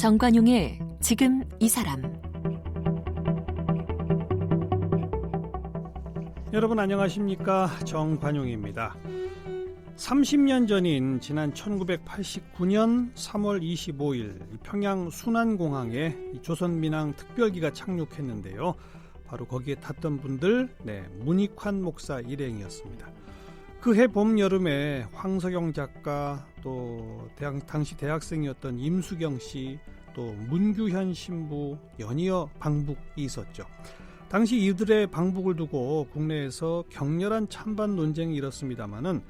정관용의 지금 이 사람. 여러분 안녕하십니까? 정관용입니다. 30년 전인 지난 1989년 3월 25일 평양 순안공항에 조선민항 특별기가 착륙했는데요. 바로 거기에 탔던 분들, 문익환 목사 일행이었습니다. 그해 봄 여름에 황석영 작가, 또 당시 대학생이었던 임수경 씨, 또 문규현 신부, 연이어 방북이 있었죠. 당시 이들의 방북을 두고 국내에서 격렬한 찬반 논쟁이 일었습니다마는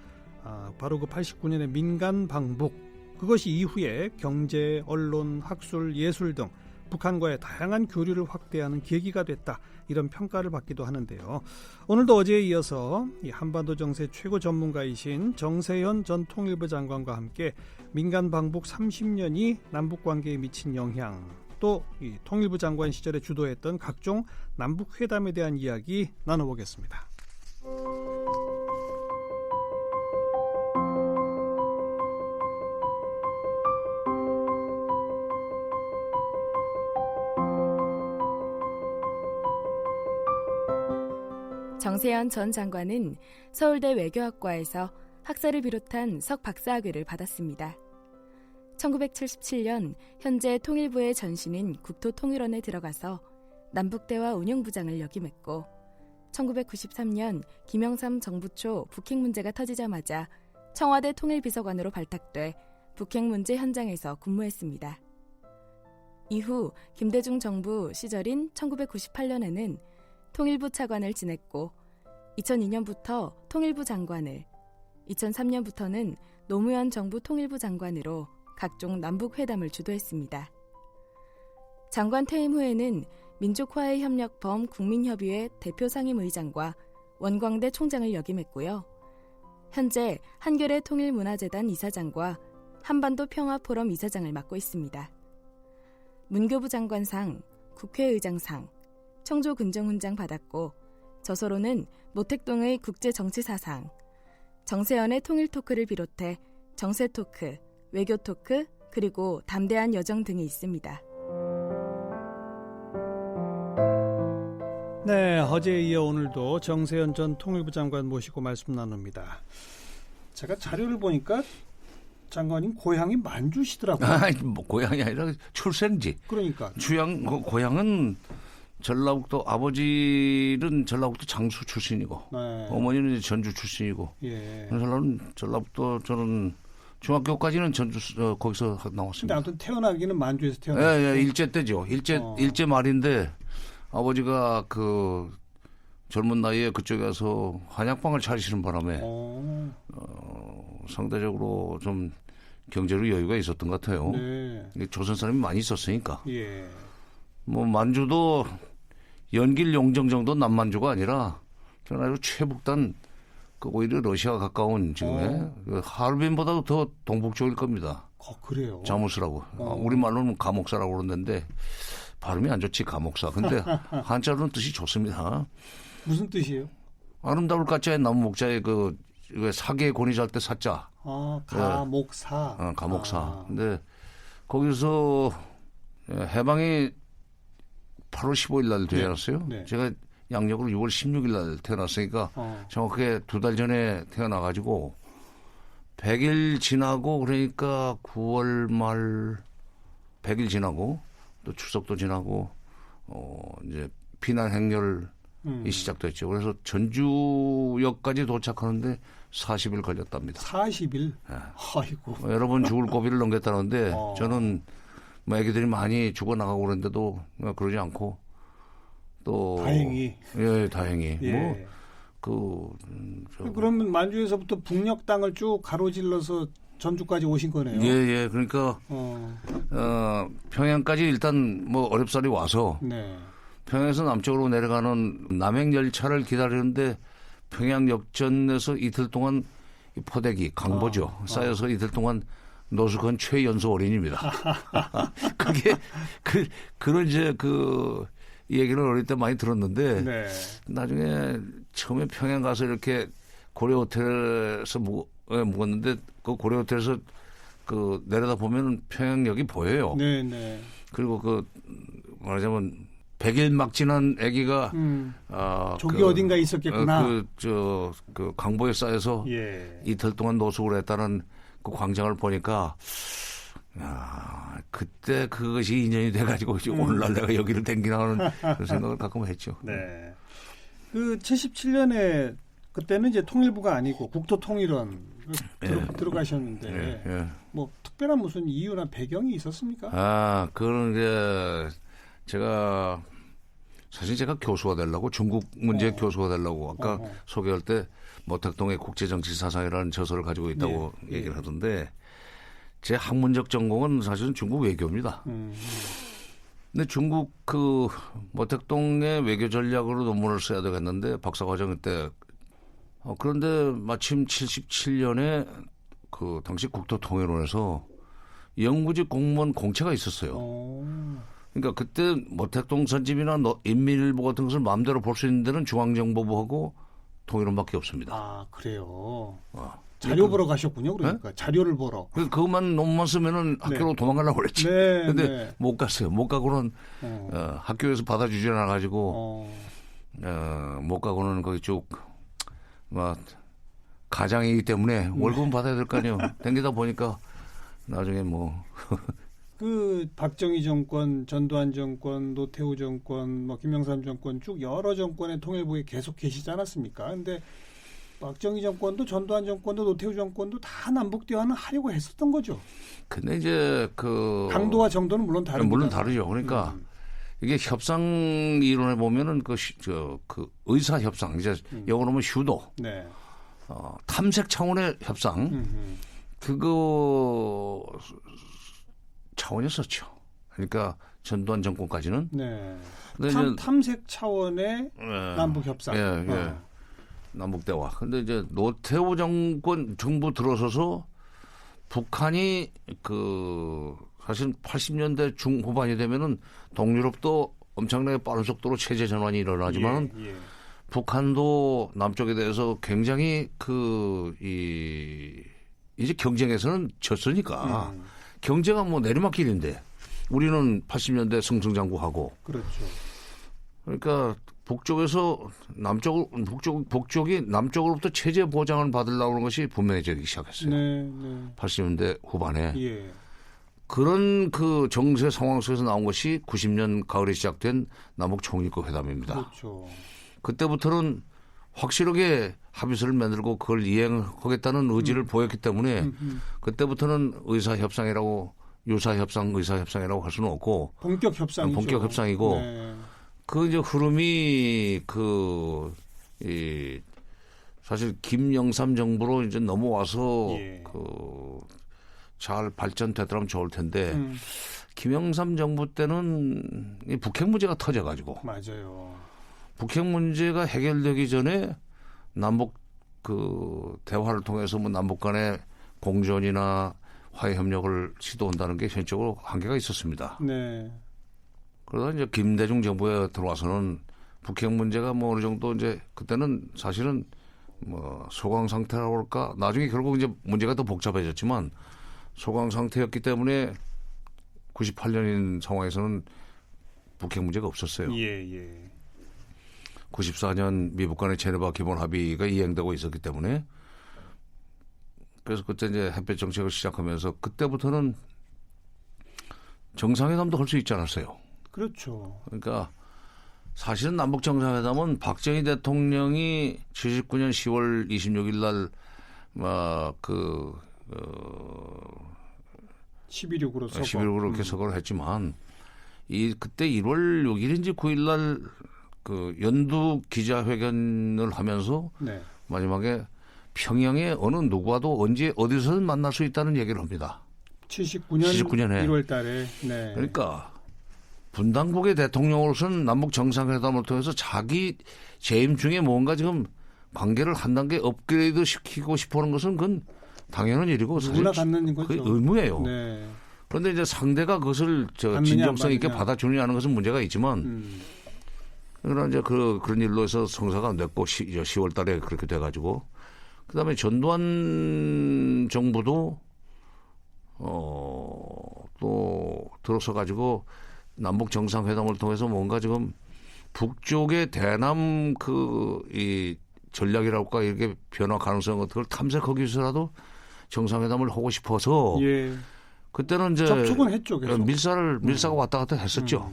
바로 그 89년의 민간 방북, 그것이 이후에 경제, 언론, 학술, 예술 등 북한과의 다양한 교류를 확대하는 계기가 됐다, 이런 평가를 받기도 하는데요. 오늘도 어제에 이어서 이 한반도 정세 최고 전문가이신 정세현 전 통일부 장관과 함께 민간 방북 30년이 남북 관계에 미친 영향, 또 이 통일부 장관 시절에 주도했던 각종 남북 회담에 대한 이야기 나눠보겠습니다. 정세현 전 장관은 서울대 외교학과에서 학사를 비롯한 석박사학위를 받았습니다. 1977년 현재 통일부의 전신인 국토통일원에 들어가서 남북대화 운영부장을 역임했고, 1993년 김영삼 정부 초 북핵 문제가 터지자마자 청와대 통일비서관으로 발탁돼 북핵 문제 현장에서 근무했습니다. 이후 김대중 정부 시절인 1998년에는 통일부 차관을 지냈고, 2002년부터 통일부 장관을, 2003년부터는 노무현 정부 통일부 장관으로 각종 남북회담을 주도했습니다. 장관 퇴임 후에는 민족화해협력범 국민협의회 대표 상임의장과 원광대 총장을 역임했고요. 현재 한겨레 통일문화재단 이사장과 한반도 평화포럼 이사장을 맡고 있습니다. 문교부 장관상, 국회의장상, 청조근정훈장 받았고, 저서로는 모택동의 국제정치사상, 정세현의 통일토크를 비롯해 정세토크, 외교토크, 그리고 담대한 여정 등이 있습니다. 네, 어제에 이어 오늘도 정세현 전 통일부 장관 모시고 말씀 나눕니다. 제가 자료를 보니까 장관님 고향이 만주시더라고요. 뭐 고향이 아니라 출생지. 그러니까. 고향은 전라북도, 아버지는 전라북도 장수 출신이고, 네. 어머니는 이제 전주 출신이고, 예. 저는 전라북도, 저는 중학교까지는 거기서 나왔습니다. 근데 아무튼 태어나기는 만주에서 태어났어요. 예, 일제 때죠. 일제 말인데 아버지가 그 젊은 나이에 그쪽에 가서 한약방을 차리시는 바람에 상대적으로 좀 경제로 여유가 있었던 것 같아요. 네. 조선 사람이 많이 있었으니까. 예. 뭐 만주도 연길 용정 정도 남만주가 아니라 저는 아주 최북단, 그 오히려 러시아가 가까운 지금의 그 하얼빈보다도 더 동북쪽일 겁니다. 그래요? 자무스라고. 우리말로는 감옥사라고 그러는데 발음이 안 좋지, 감옥사. 근데 한자로는 뜻이 좋습니다. 무슨 뜻이에요? 아름다울 가짜의 나무 목자의 그 사계 권위 잘 때 사자. 감옥사. 감옥사. 근데 거기서 해방이 8월 15일 날 태어났어요. 네. 제가 양력으로 6월 16일 날 태어났으니까 정확하게 2달 전에 태어나가지고 100일 지나고, 그러니까 9월 말 100일 지나고 또 추석도 지나고 이제 피난 행렬이 시작됐죠. 그래서 전주역까지 도착하는데 40일 걸렸답니다. 40일? 네. 아이고. 여러 번 죽을 고비를 넘겼다는데 저는 뭐 애기들이 많이 죽어나가고 그랬는데도 그러지 않고, 또 다행히. 예, 다행히. 예. 그러면 만주에서부터 북녘 땅을 쭉 가로질러서 전주까지 오신 거네요. 예. 그러니까 평양까지 일단 뭐 어렵사리 와서, 네. 평양에서 남쪽으로 내려가는 남행 열차를 기다리는데 평양역전에서 이틀 동안 포대기, 강보죠. 쌓여서 이틀 동안 노숙한 최연소 어린입니다. 그게 그런 이제 이 얘기를 어릴 때 많이 들었는데, 네. 나중에 처음에 평양 가서 이렇게 고려 호텔에서 묵었는데, 그 고려 호텔에서 그 내려다 보면은 평양역이 보여요. 네, 네. 그리고 그 말하자면 100일 막 지난 아기가 저기 어딘가에 있었겠구나. 그 강보에 쌓여서 예. 이틀 동안 노숙을 했다는 그 광장을 보니까 그때 그것이 인연이 돼가지고 오늘날 내가 여기를 댕기나 하는 그런 생각을 가끔 했죠. 네. 그 77년에 그때는 이제 통일부가 아니고 국토통일원 들어가셨는데 예. 뭐 특별한 무슨 이유나 배경이 있었습니까? 그거는 이제 제가 교수가 되려고 중국 문제 교수가 되려고 아까 소개할 때 모택동의 국제정치 사상이라는 저서를 가지고 있다고 얘기를 하던데 제 학문적 전공은 사실은 중국 외교입니다. 근데 중국 그 모택동의 외교 전략으로 논문을 써야 되겠는데 박사과정 때 그런데 마침 77년에 그 당시 국토통일원에서 영구직 공무원 공채가 있었어요. 그러니까 그때 모택동 선집이나 인민일보 같은 것을 마음대로 볼 수 있는 데는 중앙정보부하고 통일원밖에 없습니다. 아, 그래요. 자료 보러 가셨군요. 그러니까 자료를 보러. 그것만 논문만 쓰면은 학교로 도망가려고 그랬지. 네, 근데 네. 못 갔어요. 못 가고는 학교에서 받아주지 않아 가지고 못 가고는 거기 쭉 막 가장이기 때문에 월급은 받아야 될 거 아니에요. 댕기다 보니까 나중에 뭐 그 박정희 정권, 전두환 정권, 노태우 정권, 뭐 김영삼 정권 쭉 여러 정권의 통일부에 계속 계시지 않았습니까? 근데 박정희 정권도 전두환 정권도 노태우 정권도 다 남북 대화는 하려고 했었던 거죠. 근데 이제 그 강도와 정도는 물론 다릅니다. 물론 다르죠. 그러니까 이게 협상 이론에 보면은 그 의사 협상 이제 영어로 하면 슈도, 네. 탐색 차원의 협상 그거 차원이었었죠. 그러니까 전두환 정권까지는. 네. 근데 탐색 차원의 남북 협상. 예. 남북 대화. 근데 이제 노태우 정부 들어서서 북한이 사실 80년대 중후반이 되면은 동유럽도 엄청나게 빠른 속도로 체제 전환이 일어나지만 북한도 남쪽에 대해서 굉장히 이제 경쟁에서는 졌으니까 경제가 뭐 내리막길인데 우리는 80년대 승승장구하고 그렇죠. 그러니까 북쪽에서 북쪽이 남쪽으로부터 체제 보장을 받으려고 하는 것이 분명해지기 시작했어요. 네. 80년대 후반에. 예. 그런 그 정세 상황 속에서 나온 것이 90년 가을에 시작된 남북 총리급 회담입니다. 그렇죠. 그때부터는 확실하게 합의서를 만들고 그걸 이행하겠다는 의지를 보였기 때문에 그때부터는 의사협상이라고 유사협상, 의사협상이라고 할 수는 없고 본격 협상이죠. 본격 협상이고 네. 그 이제 흐름이 사실 김영삼 정부로 이제 넘어와서 잘 발전되더라면 좋을 텐데 김영삼 정부 때는 이 북핵 문제가 터져가지고 맞아요. 북핵 문제가 해결되기 전에 남북 대화를 통해서 뭐 남북 간의 공존이나 화해 협력을 시도한다는 게 현실적으로 한계가 있었습니다. 네. 그러다 이제 김대중 정부에 들어와서는 북핵 문제가 뭐 어느 정도 이제 그때는 사실은 뭐 소강 상태라고 할까 나중에 결국 이제 문제가 더 복잡해졌지만 소강 상태였기 때문에 98년인 상황에서는 북핵 문제가 없었어요. 예. 94년 미북 간의 제네바 기본 합의가 이행되고 있었기 때문에 그래서 그때 이제 햇볕 정책을 시작하면서 그때부터는 정상회담도 할 수 있지 않았어요. 그렇죠. 그러니까 사실은 남북 정상회담은 박정희 대통령이 79년 10월 26일 날 11.6으로 서거. 11.6으로 개석을 했지만 그때 1월 6일인지 9일 날 연두 기자회견을 하면서 마지막에 평양에 어느 누구와도 언제 어디서든 만날 수 있다는 얘기를 합니다. 79년에 1월 달에. 네. 그러니까 분당국의 대통령으로서는 남북 정상회담을 통해서 자기 재임 중에 뭔가 지금 관계를 한 단계 업그레이드 시키고 싶어 하는 것은 그건 당연한 일이고 누구나 갖는 거죠. 그게 의무예요. 네. 그런데 이제 상대가 그것을 진정성 있게 받아주느냐 하는 것은 문제가 있지만 그러나 이제 그런 일로 해서 성사가 안 됐고 10월 달에 그렇게 돼가지고 그다음에 전두환 정부도 또 들어서 가지고 남북 정상회담을 통해서 뭔가 지금 북쪽의 대남 이 전략이랄까 이렇게 변화 가능성 같은 걸 탐색하기 위해서라도 정상회담을 하고 싶어서 예. 그때는 이제 접촉은 했죠. 계속. 밀사가 왔다 갔다 했었죠.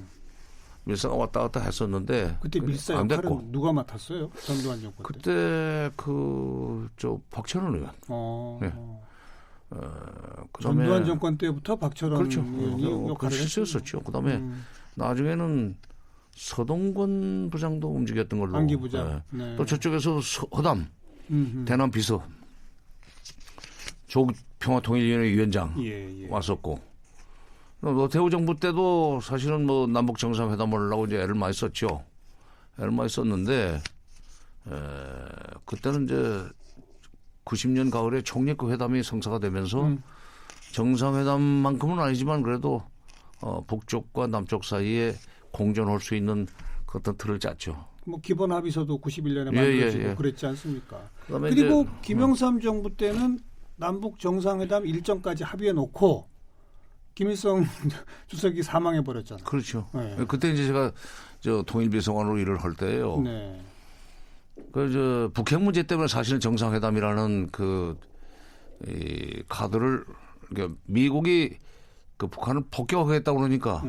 밀사가 왔다 갔다 했었는데 그때 밀사 안 역할은 됐고. 누가 맡았어요? 전두환 정권 때. 그때 박철원 의원. 네. 그다음에 전두환 정권 때부터 박철원 그렇죠. 의원이 역할을 실수였었죠. 그다음에 나중에는 서동권 부장도 움직였던 걸로. 안기 부장. 네. 또 저쪽에서 허담 대남 비서 조국평화통일위원회 위원장 예. 왔었고. 노태우 정부 때도 사실은 뭐 남북 정상회담을 하려고 이제 애를 많이 썼죠. 애를 많이 썼는데 그때는 이제 90년 가을에 총리급 회담이 성사가 되면서 정상회담만큼은 아니지만 그래도 북쪽과 남쪽 사이에 공존할 수 있는 그 어떤 틀을 짰죠. 뭐 기본 합의서도 91년에 만들어지고 예. 그랬지 않습니까? 그다음에 그리고 이제, 김영삼 정부 때는 남북 정상회담 일정까지 합의해 놓고 김일성 주석이 사망해 버렸잖아요. 그렇죠. 네. 그때 이제 제가 통일비서관으로 일을 할 때예요. 네. 북핵 문제 때문에 사실은 정상회담이라는 이 카드를 그러니까 미국이 그 북한을 폭격하겠다고 그러니까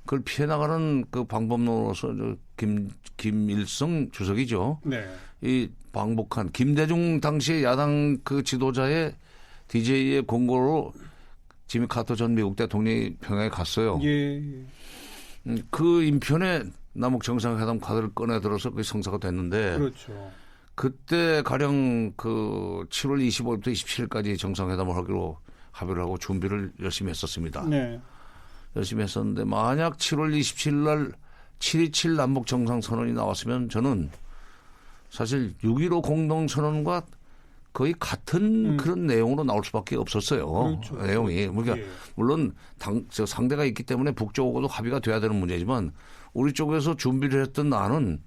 그걸 피해 나가는 그 방법론으로서 김일성 주석이죠. 네. 이 방북한 김대중 당시의 야당 그 지도자의 DJ의 공고로 지미 카터 전 미국 대통령이 평양에 갔어요. 예. 그 인편에 남북 정상회담 카드를 꺼내 들어서 그게 성사가 됐는데 그렇죠. 그때 가령 7월 25일부터 27일까지 정상회담을 하기로 합의를 하고 준비를 열심히 했었습니다. 네. 열심히 했었는데 만약 7월 27일 날 7.27 남북 정상선언이 나왔으면 저는 사실 6.15 공동선언과 거의 같은 그런 내용으로 나올 수밖에 없었어요. 그렇죠. 내용이. 그러니까 예. 물론 상대가 있기 때문에 북쪽하고도 합의가 돼야 되는 문제지만 우리 쪽에서 준비를 했던 안은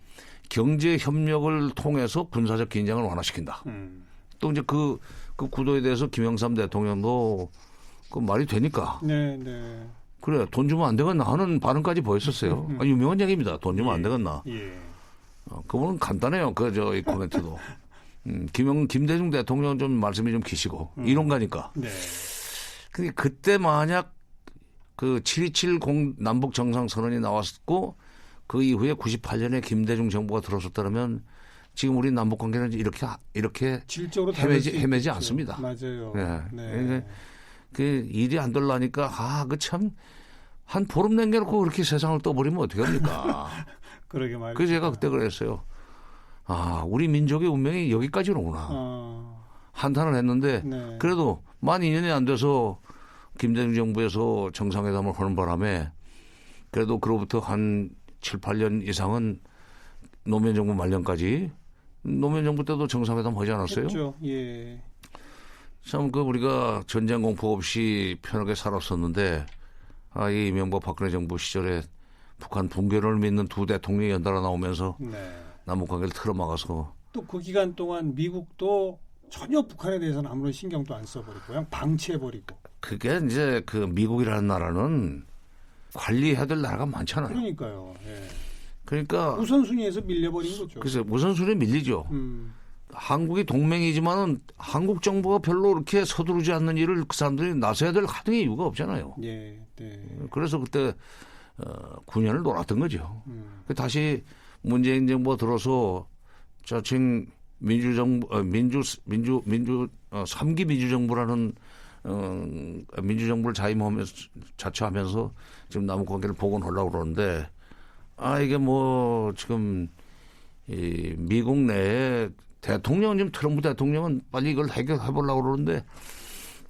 경제 협력을 통해서 군사적 긴장을 완화시킨다. 또 이제 그 구도에 대해서 김영삼 대통령도 그 말이 되니까. 네. 그래 돈 주면 안 되겠나 하는 반응까지 보였었어요. 유명한 얘기입니다. 돈 주면 안 되겠나. 예. 그거는 간단해요. 이 코멘트도. 김대중 대통령 좀 말씀이 좀 기시고 이론가니까. 네. 근데 그때 만약 7.27 남북 정상선언이 나왔고 그 이후에 98년에 김대중 정부가 들어섰다면 지금 우리 남북 관계는 이렇게 질적으로 헤매지 않습니다. 맞아요. 네. 그 일이 안 되려니까 참 한 보름 남겨놓고 그렇게 세상을 떠버리면 어떻게 합니까? 그러게 말이죠. 그래서 제가 그때 그랬어요. 우리 민족의 운명이 여기까지로 오나. 한탄을 했는데 네. 그래도 만 2년이 안 돼서 김대중 정부에서 정상회담을 하는 바람에 그래도 그로부터 한 7, 8년 이상은 노무현 정부 말년까지 노무현 정부 때도 정상회담 하지 않았어요? 그렇죠. 예. 참 우리가 전쟁 공포 없이 편하게 살았었는데 이 이명박 박근혜 정부 시절에 북한 붕괴를 믿는 두 대통령이 연달아 나오면서 남북 관계를 틀어막아서 또 그 기간 동안 미국도 전혀 북한에 대해서는 아무런 신경도 안 써버리고 그냥 방치해버리고. 그게 이제 미국이라는 나라는 관리해야 될 나라가 많잖아요. 그러니까요. 예. 그러니까 우선순위에서 밀려버린 거죠. 글쎄 우선순위에 밀리죠. 한국이 동맹이지만은 한국 정부가 별로 그렇게 서두르지 않는 일을 그 사람들이 나서야 될 하등의 이유가 없잖아요. 예. 네. 그래서 그때 9년을 놀았던 거죠. 다시 문재인 정부가 들어서 자칭 민주정부, 3기 민주정부라는 민주정부를 자처하면서 지금 남북 관계를 복원하려고 그러는데 이게 지금 이 미국 내에 지금 트럼프 대통령은 빨리 이걸 해결해 보려고 그러는데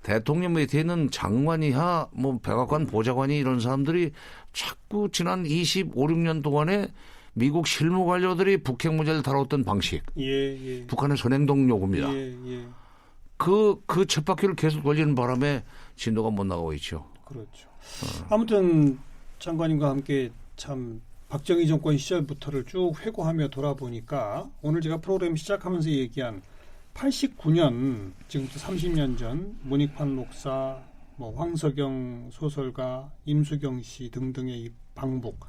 대통령 밑에 있는 장관 이하 백악관 보좌관이 이런 사람들이 자꾸 지난 25, 6년 동안에 미국 실무 관료들이 북핵 문제를 다뤘던 방식. 예. 북한의 선행동 요구입니다. 예. 그 쳇바퀴를 계속 돌리는 바람에 진도가 못 나가고 있죠. 그렇죠. 아무튼 장관님과 함께 참 박정희 정권 시절부터를 쭉 회고하며 돌아보니까 오늘 제가 프로그램 시작하면서 얘기한 89년 지금부터 30년 전 문익환 목사 뭐 황석영 소설가, 임수경 씨 등등의 이 방북,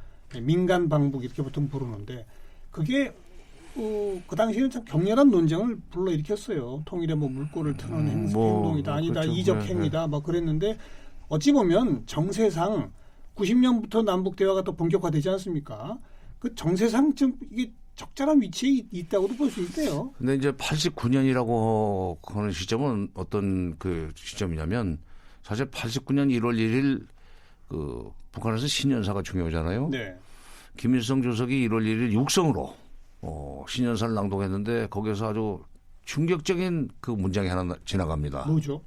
민간 방북 이렇게 보통 부르는데 그게 그 당시에는 참 격렬한 논쟁을 불러일으켰어요. 통일에 뭐 물꼬를 트는 행동이다, 아니다, 그렇죠. 이적행위다, 막 그랬는데 어찌 보면 정세상 90년부터 남북 대화가 또 본격화되지 않습니까? 그 정세상 좀 이게 적절한 위치에 있다고도 볼 수 있대요. 근데 이제 89년이라고 하는 시점은 어떤 그 시점이냐면 사실 89년 1월 1일 그 북한에서 신년사가 중요하잖아요. 네. 김일성 주석이 1월 1일 육성으로 신년사를 낭독했는데 거기서 아주 충격적인 그 문장이 하나 지나갑니다. 뭐죠?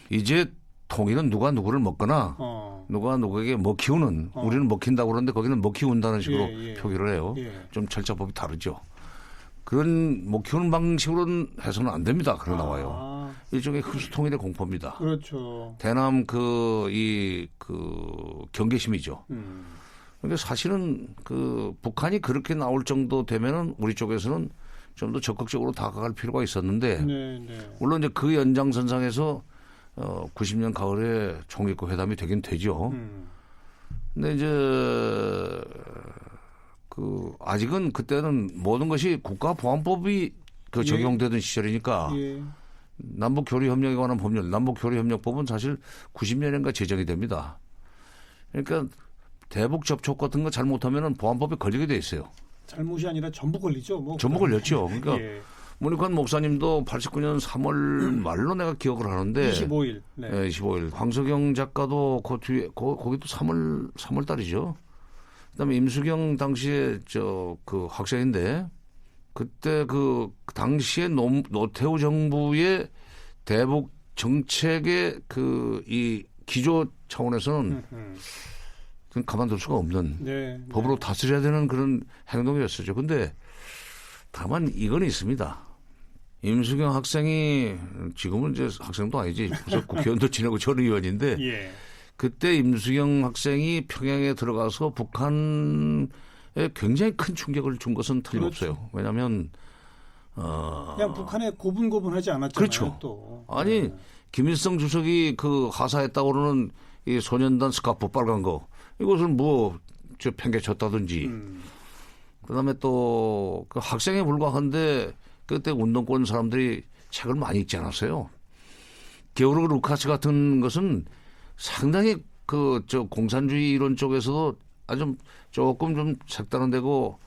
이제 통일은 누가 누구를 먹거나 누가 누구에게 먹히우는 우리는 먹힌다고 그러는데 거기는 먹히운다는 식으로 예. 표기를 해요. 예. 좀 절차법이 다르죠. 그런 먹히우는 방식으로는 해서는 안 됩니다. 그러 나와요. 일종의 흡수통일의 공포입니다. 그렇죠. 대남 그 경계심이죠. 그러니까 사실은 그 북한이 그렇게 나올 정도 되면은 우리 쪽에서는 좀 더 적극적으로 다가갈 필요가 있었는데 네. 물론 이제 그 연장선상에서 90년 가을에 총리급 회담이 되긴 되죠. 근데 이제 아직은 그때는 모든 것이 국가보안법이 적용되던 시절이니까 남북 교류 협력에 관한 법률, 남북 교류 협력법은 사실 90년인가 제정이 됩니다. 그러니까 대북 접촉 같은 거 잘못하면은 보안법에 걸리게 돼 있어요. 잘못이 아니라 전부 걸리죠. 뭐 전부 걸렸죠. 그러니까 문익환 목사님도 89년 3월 말로 내가 기억을 하는데 25일. 네. 25일. 황석영 작가도 그 뒤에 거기도 3월 달이죠. 그다음에 임수경 당시에 그 학생인데 그때 그 당시에 노태우 정부의 대북 정책의 이 기조 차원에서는 가만둘 수가 없는 법으로 다스려야 되는 그런 행동이었었죠. 근데 다만 이건 있습니다. 임수경 학생이 지금은 이제 학생도 아니지. 그래서 국회의원도 지내고 전 의원인데 그때 임수경 학생이 평양에 들어가서 북한에 굉장히 큰 충격을 준 것은 틀림없어요. 그렇죠. 왜냐하면 그냥 북한에 고분고분하지 않았잖아요. 그렇죠. 또. 아니 김일성 주석이 그 하사했다고 그러는 이 소년단 스카프 빨간 거 이것을 팽개쳤다든지 그다음에 또 그 학생에 불과한데 그때 운동권 사람들이 책을 많이 읽지 않았어요. 게오르그 루카스 같은 것은 상당히 공산주의 이론 쪽에서도 아주 조금 좀 색다른 데고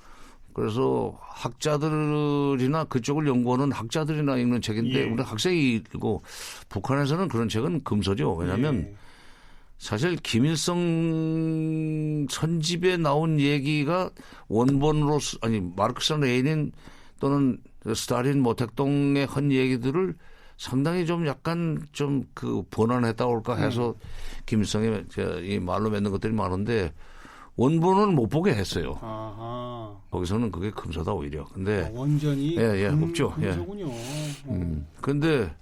그래서 학자들이나 그쪽을 연구하는 학자들이나 읽는 책인데 우리 학생이 읽고 북한에서는 그런 책은 금서죠. 왜냐하면 사실 김일성 선집에 나온 얘기가 원본으로 마르크스나 레닌 또는 스탈린 모택동의 한 얘기들을 상당히 좀 약간 좀 번안했다고 할까 해서 김일성의 이 말로 맺는 것들이 많은데 원본은 못 보게 했어요. 아하. 거기서는 그게 금서다 오히려. 근데 원전이 없죠. 금서군요. 그런데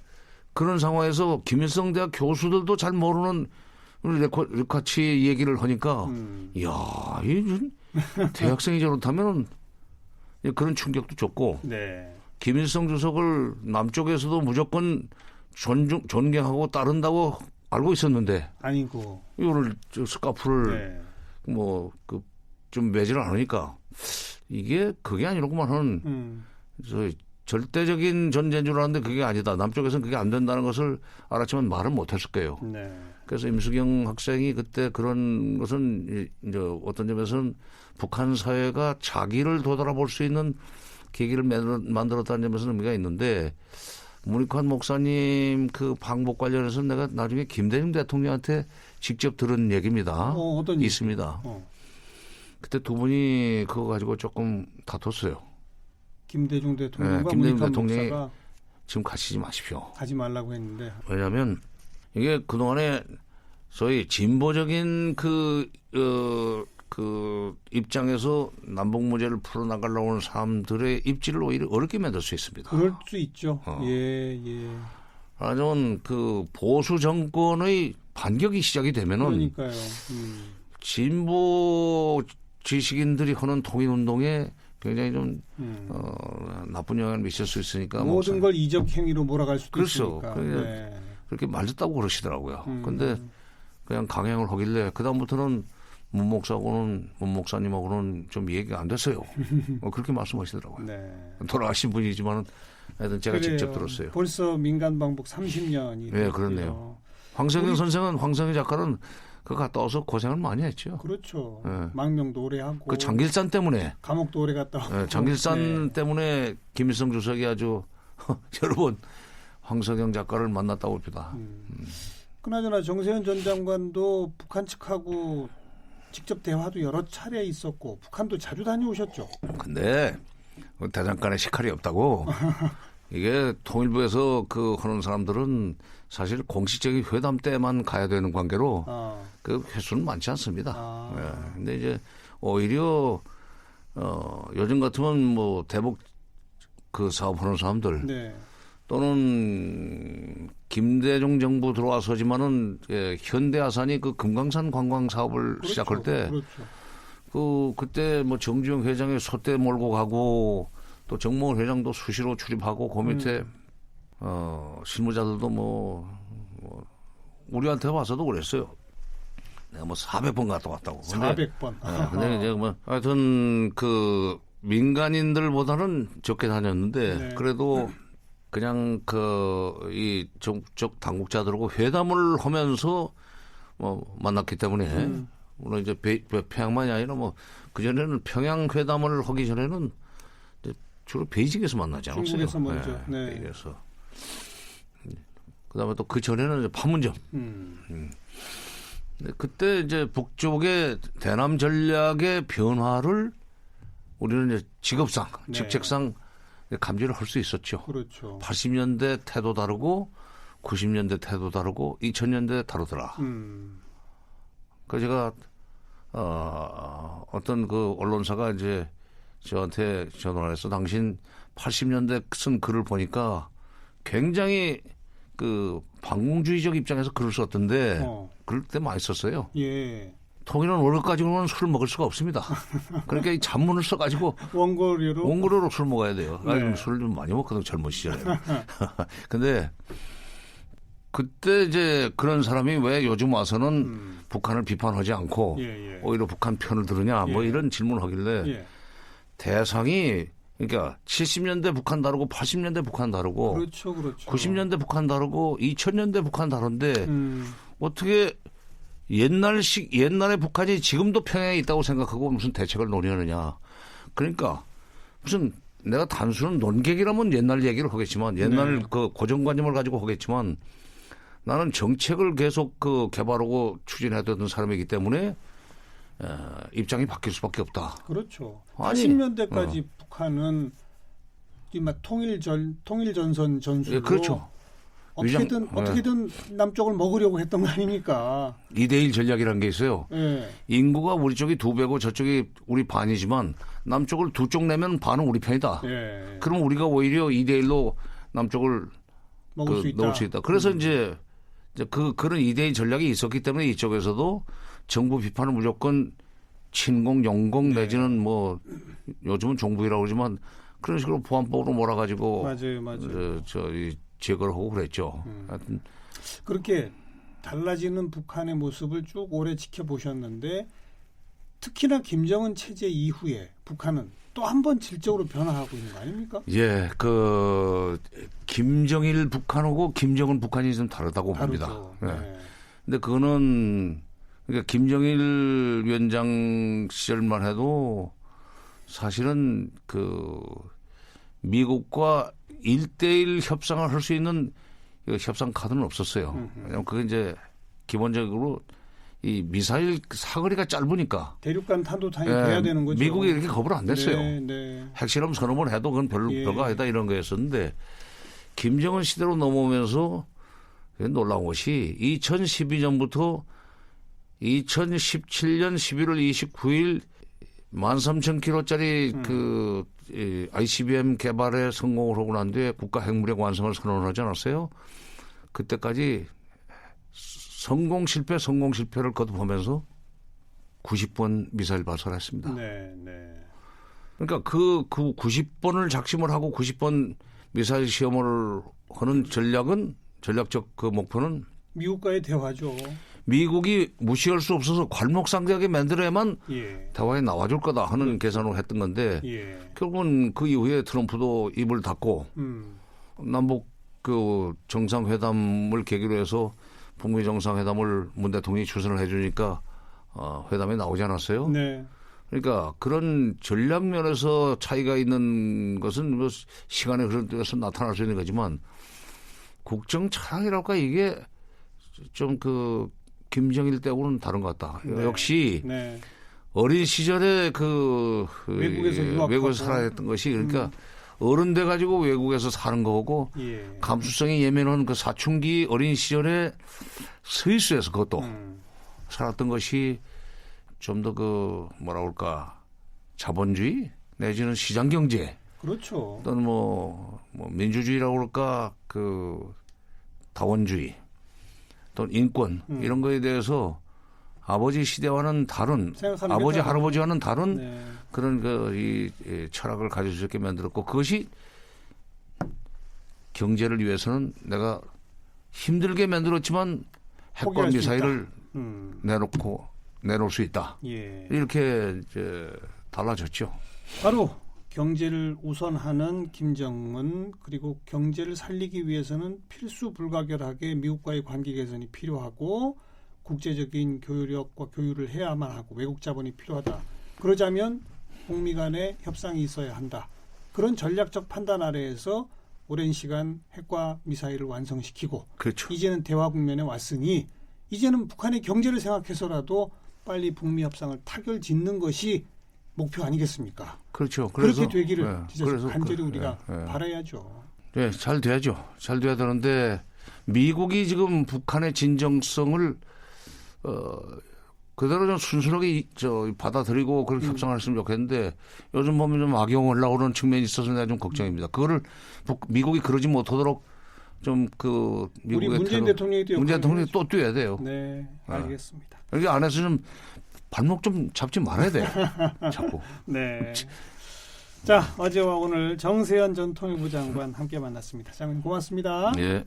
그런 상황에서 김일성 대학 교수들도 잘 모르는 르카치 얘기를 하니까 이야, 이 대학생이 저렇다면 그런 충격도 줬고 김일성 주석을 남쪽에서도 무조건 존경하고 따른다고 알고 있었는데 아니고 이거를 스카프를 좀 매지를 않으니까 이게 그게 아니라고만 하는 절대적인 전제인 줄 알았는데 그게 아니다. 남쪽에서는 그게 안 된다는 것을 알았지만 말은 못했을 거예요. 그래서 임수경 학생이 그때 그런 것은 이제 어떤 점에서는 북한 사회가 자기를 되돌아볼 수 있는 계기를 만들었다는 점에서는 의미가 있는데 문익환 목사님 그 방북 관련해서는 내가 나중에 김대중 대통령한테 직접 들은 얘기입니다. 어떤 있습니다. 그때 두 분이 그거 가지고 조금 다퉜어요. 김대중 대통령과 김대중 문익환 대통령이 목사가 지금 가시지 마십시오. 가지 말라고 했는데 왜냐하면 이게 그동안에 소위 진보적인 그 입장에서 남북 문제를 풀어나가려고 하는 사람들의 입지를 오히려 어렵게 만들 수 있습니다. 그럴 수 있죠. 하지만 그 보수 정권의 반격이 시작이 되면은 그러니까요. 진보 지식인들이 하는 통일운동에 굉장히 좀 나쁜 영향을 미칠 수 있으니까 모든 걸 이적 행위로 몰아갈 수도 그렇죠. 있으니까. 그렇게 맞았다고 그러시더라고요. 근데 그냥 강행을 하길래 그다음부터는 문 목사님하고는 좀 얘기가 안 됐어요. 그렇게 말씀하시더라고요. 네. 돌아가신 분이지만은 하여튼 제가 그래요. 직접 들었어요. 벌써 민간 방북 30년이 네, 그렇네요. 황석영 작가는 그거 갔다 와서 고생을 많이 했죠. 그렇죠. 네. 망명도 오래 하고 그 장길산 때문에 감옥도 오래 갔다 오고. 네, 장길산 네. 때문에 김일성 주석이 아주 여러 번 황석영 작가를 만났다고 합니다. 그나저나 정세현 전 장관도 북한 측하고 직접 대화도 여러 차례 있었고 북한도 자주 다녀오셨죠. 근데 대장간에 식칼이 없다고 이게 통일부에서 그 하는 사람들은 사실 공식적인 회담 때만 가야 되는 관계로 그 횟수는 많지 않습니다. 예. 근데 이제 오히려 요즘 같으면 뭐 대북 그 사업하는 사람들 네. 또는 김대중 정부 들어와서지만은 현대아산이 그 금강산 관광 사업을 그렇죠. 시작할 때 그렇죠. 그때 뭐 정주영 회장이 소떼 몰고 가고 또 정몽원 회장도 수시로 출입하고 그 밑에 실무자들도 뭐 우리한테 와서도 그랬어요. 내가 뭐 400번 갔다 왔다고. 400번. 근데 이제 뭐 하여튼 그 민간인들보다는 적게 다녔는데 네. 그래도 그냥 이 정적 당국자들하고 회담을 하면서 뭐 만났기 때문에 물론 이제 평양만이 아니라 뭐 그전에는 평양 회담을 하기 전에는 주로 베이징에서 만나지 않았어요. 중국에서 먼저. 네. 베이징에서. 그다음에 또 그 전에는 이제 판문점. 그때 이제 북쪽의 대남 전략의 변화를 우리는 이제 직업상, 네. 직책상 감지를 할 수 있었죠. 그렇죠. 80년대 태도 다르고 90년대 태도 다르고 2000년대 다르더라. 그 제가 어떤 그 언론사가 이제 저한테 전화를 해서 당신 80년대 쓴 글을 보니까 굉장히 그 반공주의적 입장에서 글을 썼던데 그럴 때 많이 썼어요. 예. 통일은 오늘 가지고는 술을 먹을 수가 없습니다. 그러니까 이 잡문을 써가지고 원고료로 술 먹어야 돼요. 네. 술을 좀 많이 먹거든 젊은 시절에. 근데 그때 이제 그런 사람이 왜 요즘 와서는 북한을 비판하지 않고 오히려 북한 편을 들으냐 뭐 이런 질문을 하길래 대상이 그러니까 70년대 북한 다르고 80년대 북한 다르고 그렇죠, 그렇죠. 90년대 북한 다르고 2000년대 북한 다른데 어떻게 옛날에 북한이 지금도 평양에 있다고 생각하고 무슨 대책을 논의하느냐. 그러니까 무슨 내가 단순한 논객이라면 옛날 얘기를 하겠지만 옛날 그 고정관념을 가지고 하겠지만 나는 정책을 계속 그 개발하고 추진해야 되던 사람이기 때문에 입장이 바뀔 수밖에 없다. 그렇죠. 아니, 80년대까지 북한은 통일전선 전술로 그렇죠. 어떻게든 남쪽을 먹으려고 했던 거 아닙니까? 2대1 전략이라는 게 있어요. 예. 인구가 우리 쪽이 2배고 저쪽이 우리 반이지만 남쪽을 두 쪽 내면 반은 우리 편이다. 예. 그럼 우리가 오히려 2대1로 남쪽을 넣을 수 있다. 그래서 이제 그런 2대1 전략이 있었기 때문에 이쪽에서도 정부 비판을 무조건 친공, 영공 내지는 뭐 요즘은 종북이라고 그러지만 그런 식으로 보안법으로 몰아가지고 맞아요. 제거를 하고 그랬죠. 하여튼 그렇게 달라지는 북한의 모습을 쭉 오래 지켜보셨는데 특히나 김정은 체제 이후에 북한은 또 한 번 질적으로 변화하고 있는 거 아닙니까? 예, 김정일 북한하고 김정은 북한이 좀 다르다고 봅니다. 네. 근데 그거는 그러니까 김정일 위원장 시절만 해도 사실은 미국과 1대1 협상을 할 수 있는 협상 카드는 없었어요. 왜냐하면 그게 이제 기본적으로 이 미사일 사거리가 짧으니까 대륙간 탄도탄이 돼야 되는 거죠. 미국이 이렇게 겁을 안 냈어요. 네. 핵실험 서너 번 해도 그건 별거 아니다 이런 거였었는데 김정은 시대로 넘어오면서 놀라운 것이 2012년부터 2017년 11월 29일 13,000km짜리 ICBM 개발에 성공을 하고 난 뒤에 국가 핵무력 완성을 선언을 하지 않았어요? 그때까지 성공 실패를 거듭하면서 90번 미사일 발사를 했습니다. 네. 그러니까 그 90번을 작심을 하고 90번 미사일 시험을 하는 전략은 전략적 그 목표는 미국과의 대화죠. 미국이 무시할 수 없어서 괄목상대하게 만들어야만 예. 대화에 나와줄 거다 하는 계산으로 했던 건데 예. 결국은 그 이후에 트럼프도 입을 닫고 남북 그 정상회담을 계기로 해서 북미 정상회담을 문 대통령이 추진을 해주니까 회담에 나오지 않았어요. 네. 그러니까 그런 전략 면에서 차이가 있는 것은 뭐 시간에 흐르면서 나타날 수 있는 거지만 국정 철학이랄까 이게 좀 그 김정일 때하고는 다른 것 같다. 네. 역시 네. 어린 시절에 그 외국에서 유학하고. 외국에서 살아했던 것이 그러니까 어른 돼 가지고 외국에서 사는 거고 예. 감수성이 예민한 그 사춘기 어린 시절에 스위스에서 그것도 살았던 것이 좀 더 그 뭐라 그럴까 자본주의 내지는 시장 경제 그렇죠. 또는 뭐 민주주의라고 그럴까 그 다원주의 또는 인권 이런 거에 대해서 아버지 시대와는 다른 생각하는 게 아버지 다르죠. 할아버지와는 다른 네. 그런 이 철학을 가질 수 있게 만들었고 그것이 경제를 위해서는 내가 힘들게 만들었지만 핵과 포기할 수 미사일을 내놓을 수 있다. 예. 이렇게 이제 달라졌죠. 바로 경제를 우선하는 김정은 그리고 경제를 살리기 위해서는 필수 불가결하게 미국과의 관계 개선이 필요하고 국제적인 교류력과 교류를 해야만 하고 외국 자본이 필요하다. 그러자면 북미 간의 협상이 있어야 한다. 그런 전략적 판단 아래에서 오랜 시간 핵과 미사일을 완성시키고 그렇죠. 이제는 대화 국면에 왔으니 이제는 북한의 경제를 생각해서라도 빨리 북미 협상을 타결 짓는 것이 목표 아니겠습니까? 그렇죠. 그래서, 그렇게 되기를 네, 진짜 그래서 간절히 우리가 네. 바라야죠. 네, 잘 돼야죠. 잘 돼야 되는데 미국이 지금 북한의 진정성을 그대로 좀 순수하게 받아들이고 그렇게 협상했으면 좋겠는데 요즘 보면 좀 악용을 하려고 그러는 측면이 있어서 내가 좀 걱정입니다. 그거를 미국이 그러지 못하도록 좀 그 우리 미국의 문재인 대통령이 또 뛰어야 돼요. 네, 알겠습니다. 여기 안에서 좀 발목 좀 잡지 말아야 돼. 자꾸. 네. 자, 어제와 오늘 정세현 전 통일부 장관 함께 만났습니다. 장관님 고맙습니다. 예.